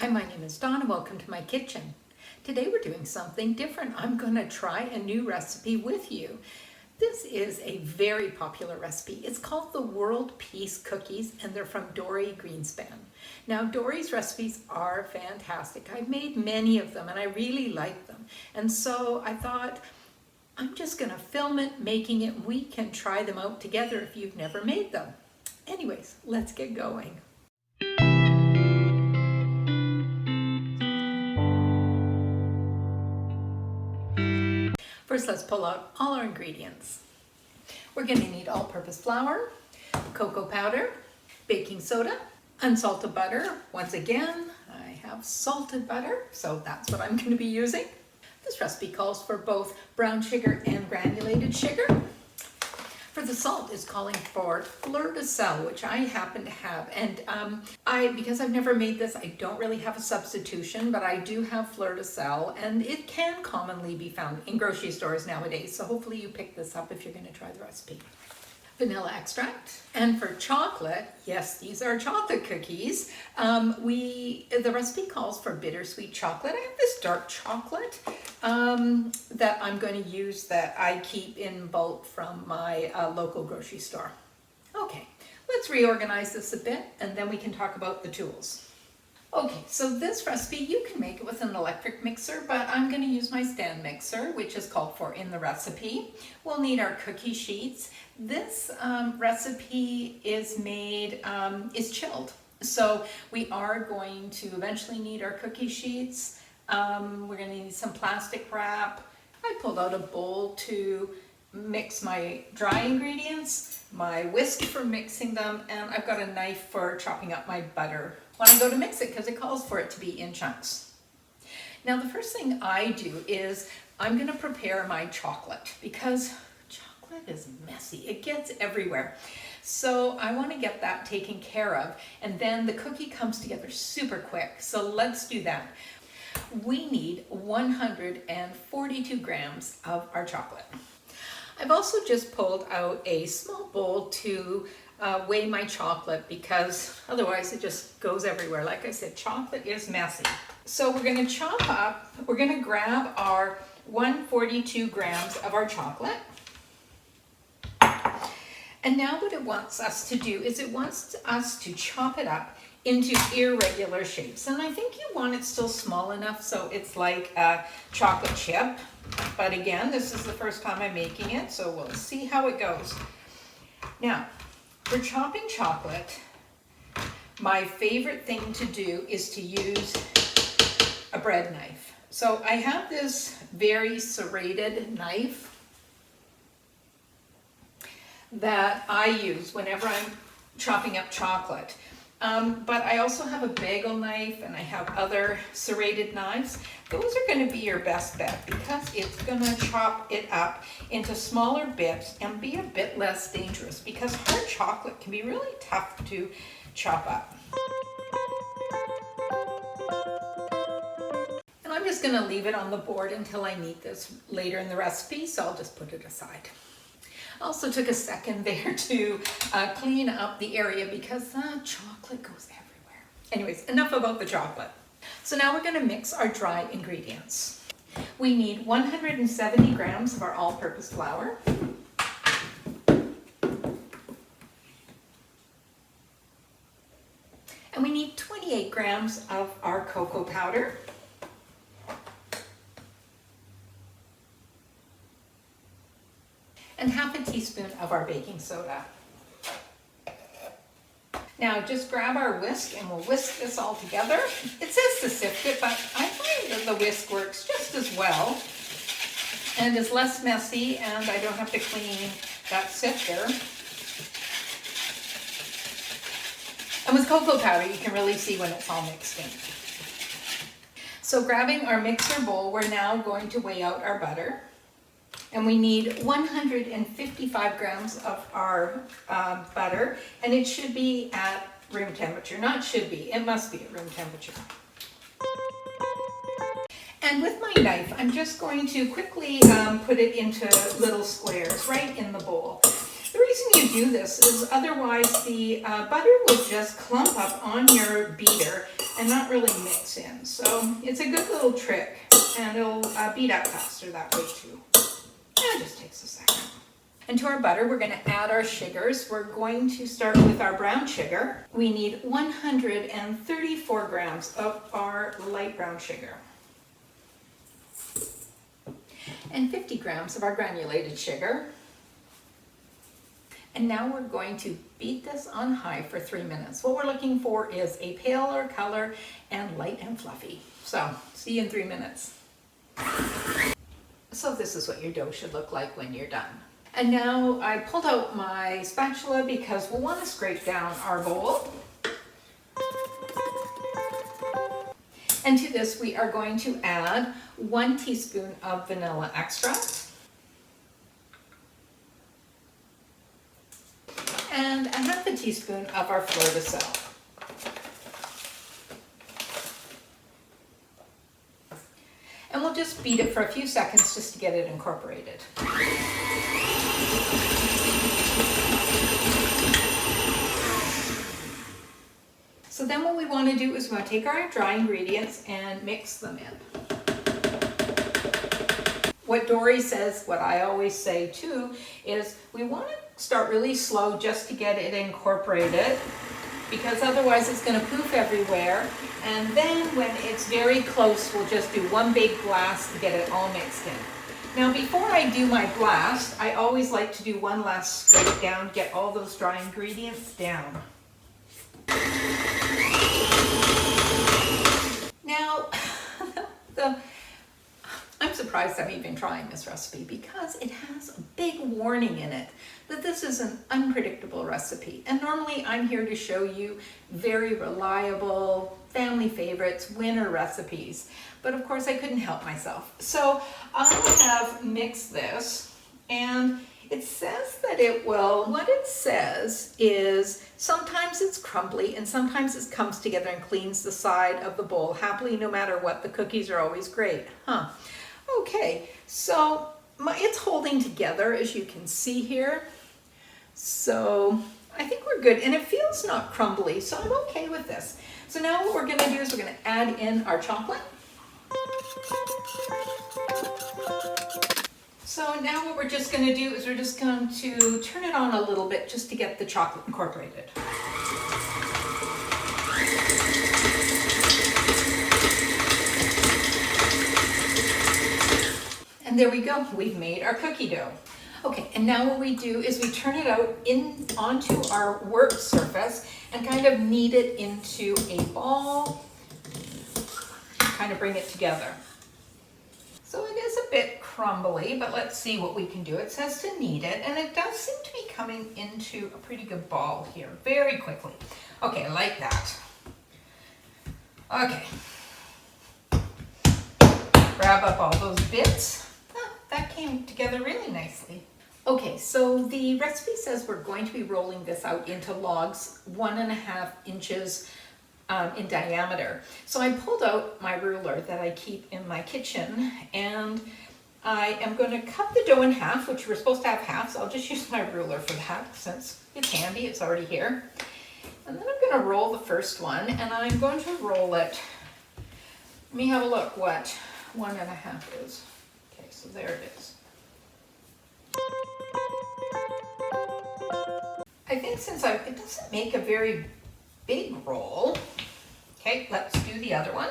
Hi, my name is Dawn and welcome to my kitchen. Today we're doing something different. I'm going to try a new recipe with you. This is a very popular recipe. It's called the World Peace Cookies and they're from Dorie Greenspan. Now Dorie's recipes are fantastic. I've made many of them and I really like them. And so I thought I'm just going to film it, making it, and we can try them out together if you've never made them. Anyways, let's get going. First, let's pull out all our ingredients. We're going to need all-purpose flour, cocoa powder, baking soda, unsalted butter. Once again, I have salted butter, so that's what I'm going to be using. This recipe calls for both brown sugar and granulated sugar. For the salt, it's calling for fleur de sel, which I happen to have. And because I've never made this, I don't really have a substitution, but I do have fleur de sel, and it can commonly be found in grocery stores nowadays. So hopefully you pick this up if you're going to try the recipe. Vanilla extract. And for chocolate, yes, these are chocolate cookies. The recipe calls for bittersweet chocolate. I have this dark chocolate that I'm going to use that I keep in bulk from my local grocery store. Okay, let's reorganize this a bit and then we can talk about the tools. Okay, so this recipe, you can make it with an electric mixer, but I'm going to use my stand mixer, which is called for in the recipe. We'll need our cookie sheets. This recipe is chilled. So we are going to eventually need our cookie sheets. We're going to need some plastic wrap. I pulled out a bowl to mix my dry ingredients, my whisk for mixing them, and I've got a knife for chopping up my butter when I go to mix it because it calls for it to be in chunks. Now the first thing I do is I'm going to prepare my chocolate because chocolate is messy. It gets everywhere. So I want to get that taken care of, and then the cookie comes together super quick. So let's do that. We need 142 grams of our chocolate. I've also just pulled out a small bowl to weigh my chocolate because otherwise it just goes everywhere. Like I said, chocolate is messy. So we're going to grab our 142 grams of our chocolate. And now what it wants us to do is it wants us to chop it up into irregular shapes. And I think you want it still small enough so it's like a chocolate chip. But again, this is the first time I'm making it, so we'll see how it goes. Now, for chopping chocolate, my favorite thing to do is to use a bread knife. So I have this very serrated knife that I use whenever I'm chopping up chocolate. But I also have a bagel knife and I have other serrated knives. Those are going to be your best bet because it's going to chop it up into smaller bits and be a bit less dangerous because hard chocolate can be really tough to chop up. And I'm just going to leave it on the board until I need this later in the recipe, so I'll just put it aside. Also took a second there to clean up the area because chocolate goes everywhere. Anyways, enough about the chocolate. So now we're going to mix our dry ingredients. We need 170 grams of our all-purpose flour. And we need 28 grams of our cocoa powder. And half a teaspoon of our baking soda. Now just grab our whisk and we'll whisk this all together. It says to sift it, but I find that the whisk works just as well and is less messy, and I don't have to clean that sifter. And with cocoa powder, you can really see when it's all mixed in. So grabbing our mixer bowl, we're now going to weigh out our butter. And we need 155 grams of our butter, and it should be at room temperature. Not should be, it must be at room temperature. And with my knife, I'm just going to quickly put it into little squares right in the bowl. The reason you do this is otherwise the butter will just clump up on your beater and not really mix in. So it's a good little trick, and it'll beat up faster that way too. It just takes a second. And to our butter, we're going to add our sugars. We're going to start with our brown sugar. We need 134 grams of our light brown sugar and 50 grams of our granulated sugar. And now we're going to beat this on high for 3 minutes. What we're looking for is a paler color and light and fluffy. So, see you in 3 minutes. So this is what your dough should look like when you're done. And now I pulled out my spatula because we'll want to scrape down our bowl. And to this we are going to add 1 teaspoon of vanilla extract and a half a teaspoon of our fleur de sel. And we'll just beat it for a few seconds just to get it incorporated. So then what we want to do is we want to take our dry ingredients and mix them in. What Dorie says, what I always say too, is we want to start really slow just to get it incorporated, because otherwise it's going to poof everywhere. And then when it's very close, we'll just do one big blast to get it all mixed in. Now before I do my blast, I always like to do one last scrape down, get all those dry ingredients down. Now, I'm surprised I'm even trying this recipe because it has a big warning in it that this is an unpredictable recipe. And normally I'm here to show you very reliable, family favorites, winner recipes. But of course I couldn't help myself. So I have mixed this, and it says that it will, what it says is sometimes it's crumbly and sometimes it comes together and cleans the side of the bowl happily no matter what. The cookies are always great. Okay, so it's holding together as you can see here. So I think we're good, and it feels not crumbly, so I'm okay with this. So now what we're going to do is we're going to add in our chocolate. So now what we're just going to do is we're just going to turn it on a little bit just to get the chocolate incorporated. And there we go, we've made our cookie dough. Okay, and now what we do is we turn it out onto our work surface and kind of knead it into a ball, kind of bring it together. So it is a bit crumbly, but let's see what we can do. It says to knead it, and it does seem to be coming into a pretty good ball here very quickly. Okay, like that. Okay. Grab up all those bits. That came together really nicely. Okay, so the recipe says we're going to be rolling this out into logs 1.5 inches in diameter. So I pulled out my ruler that I keep in my kitchen, and I am going to cut the dough in half, which we're supposed to have half, so I'll just use my ruler for that since it's handy, it's already here. And then I'm going to roll the first one, and I'm going to roll it. Let me have a look what 1.5 is. Okay, so there it is. I think since it doesn't make a very big roll. Okay, let's do the other one.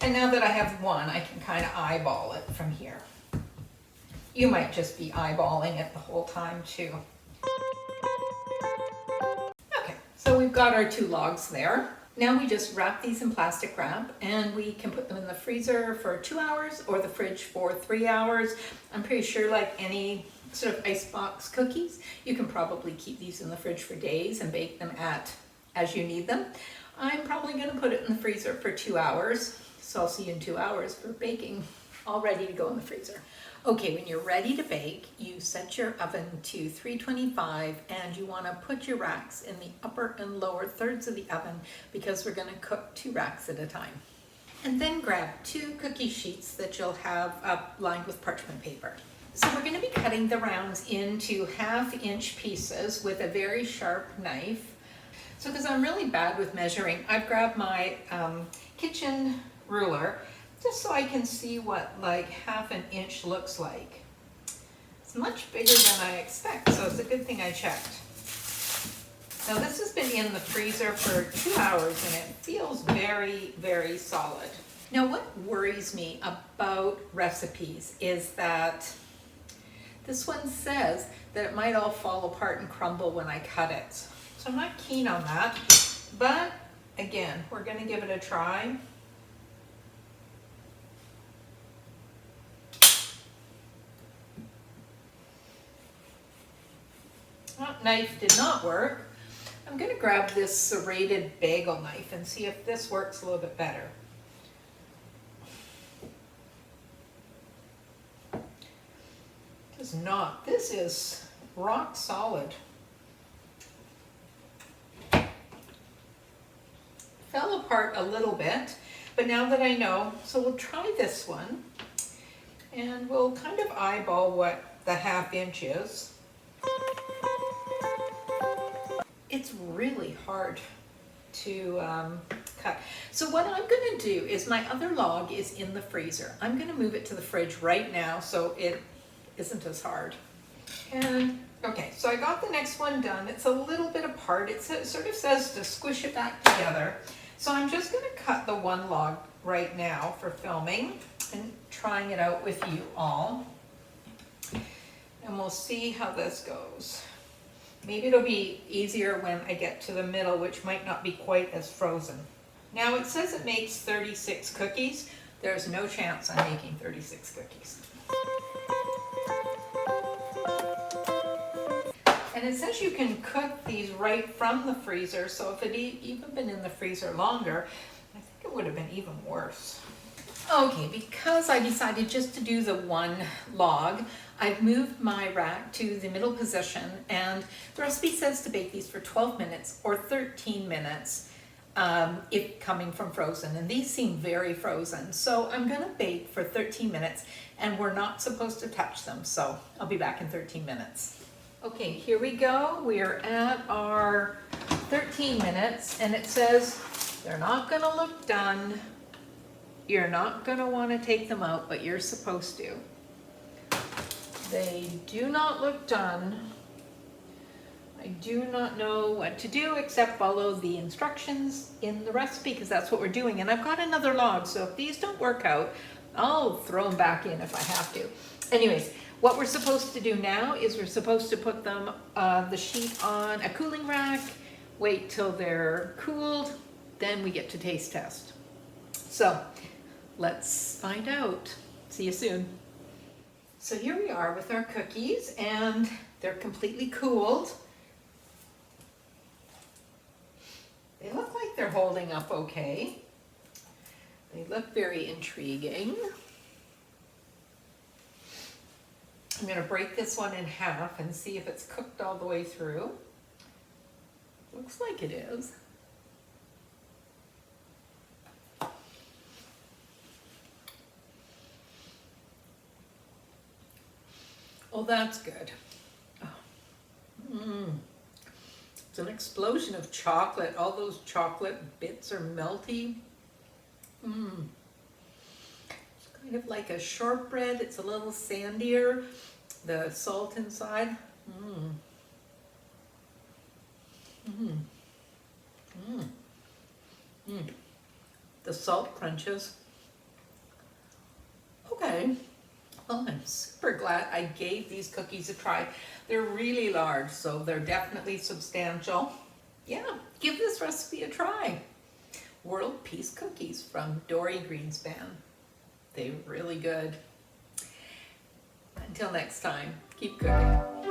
And now that I have one, I can kind of eyeball it from here. You might just be eyeballing it the whole time too. Okay, so we've got our 2 logs there. Now we just wrap these in plastic wrap, and we can put them in the freezer for 2 hours or the fridge for 3 hours. I'm pretty sure, like any sort of icebox cookies, you can probably keep these in the fridge for days and bake them as you need them. I'm probably going to put it in the freezer for 2 hours, so I'll see you in 2 hours for baking, all ready to go in the freezer. Okay, when you're ready to bake, you set your oven to 325, and you want to put your racks in the upper and lower thirds of the oven because we're going to cook 2 racks at a time. And then grab 2 cookie sheets that you'll have lined with parchment paper. So we're going to be cutting the rounds into 1/2 inch pieces with a very sharp knife. So because I'm really bad with measuring, I've grabbed my kitchen ruler just so I can see what like 1/2 inch looks like. It's much bigger than I expect, so it's a good thing I checked. Now this has been in the freezer for 2 hours and it feels very, very solid. Now what worries me about recipes is that this one says that it might all fall apart and crumble when I cut it. So I'm not keen on that, but again, we're gonna give it a try. That knife did not work. I'm gonna grab this serrated bagel knife and see if this works a little bit better. Does not. This is rock solid. Fell apart a little bit, but now that I know, so we'll try this one and we'll kind of eyeball what the 1/2 inch is. It's really hard to cut. So what I'm gonna do is my other log is in the freezer. I'm gonna move it to the fridge right now so it isn't as hard. And okay, so I got the next one done. It's a little bit apart. It sort of says to squish it back together. So I'm just gonna cut the one log right now for filming and trying it out with you all. And we'll see how this goes. Maybe it'll be easier when I get to the middle, which might not be quite as frozen. Now it says it makes 36 cookies. There's no chance I'm making 36 cookies. And it says you can cook these right from the freezer, so if it even been in the freezer longer, I think it would have been even worse. Okay, because I decided just to do the one log, I've moved my rack to the middle position, and the recipe says to bake these for 12 minutes or 13 minutes if coming from frozen, and these seem very frozen. So I'm gonna bake for 13 minutes, and we're not supposed to touch them, so I'll be back in 13 minutes. Okay, here we go. We're at our 13 minutes, and it says they're not gonna look done. You're not gonna wanna take them out, but you're supposed to. They do not look done. I do not know what to do except follow the instructions in the recipe because that's what we're doing. And I've got another log, so if these don't work out, I'll throw them back in if I have to. Anyways, what we're supposed to do now is we're supposed to put them, the sheet on a cooling rack, wait till they're cooled, then we get to taste test. So let's find out. See you soon. So here we are with our cookies, and they're completely cooled. They look like they're holding up okay. They look very intriguing. I'm going to break this one in half and see if it's cooked all the way through. Looks like it is. Oh, that's good. Oh. It's an explosion of chocolate. All those chocolate bits are melty. It's kind of like a shortbread. It's a little sandier. The salt inside. The salt crunches. Okay. Well, I'm super glad I gave these cookies a try. They're really large, so they're definitely substantial. Yeah, give this recipe a try. World Peace Cookies from Dorie Greenspan. They're really good. Until next time, keep cooking.